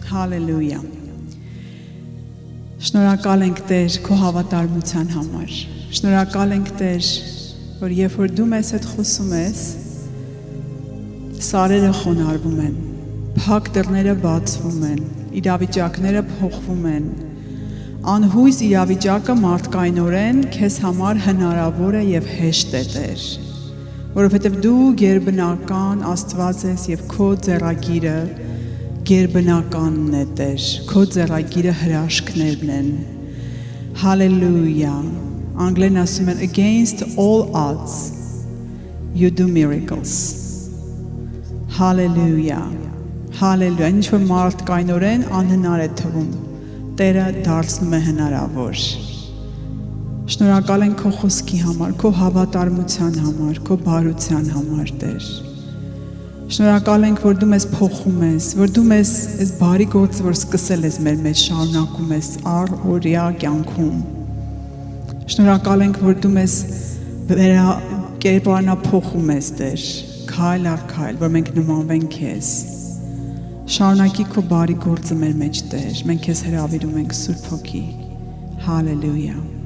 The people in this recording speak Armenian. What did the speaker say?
Հալելույա։ Շնորհակալ ենք Տեր քո հավատարմության համար։ Շնորհակալ ենք Տեր, որ երբ որ դու մեզ հետ խոսում ես, սարերը խոնարհվում են, փակ դռները բացվում են, իրավիճակները փոխվում են։ Անհույս իրավիճակը մարդկայնորեն քեզ համար հնարավոր է եւ հեշտ է Տեր, որովհետեւ դու գերբնական Աստված ես եւ քո ձեռագիրը գերբնականն է Տեր, քո ձեռագիրը հրաշքներն են։ Հալելույա։ Անգլերեն ասում են against all odds you do miracles. Հալելույա։ Հալելույա։ Ինչ որ մարդկայնորեն անհնար է թվում, Տերը դարձնում է հնարավոր։ Շնորհակալ ենք քո խոսքի համար, քո հավատարմության համար, քո բարության համար, Տեր։ Շնորհակալ ենք, որ դու մեզ փոխում ես, որ դու մեզ այս բարի գործը, որ սկսել ես մեր մեջ, շարունակում ես առօրյա կյանքում։ Շնորհակալ ենք, որ դու մեզ կերպարանափոխում ես, Տեր, քայլ առ քայլ, որ մենք նմանվենք քեզ։ Շարունակի քո բարի գործը մեր մեջ, Տեր, մենք քեզ հրավիրում ենք Սուրբ Հոգի։ Հալելույա։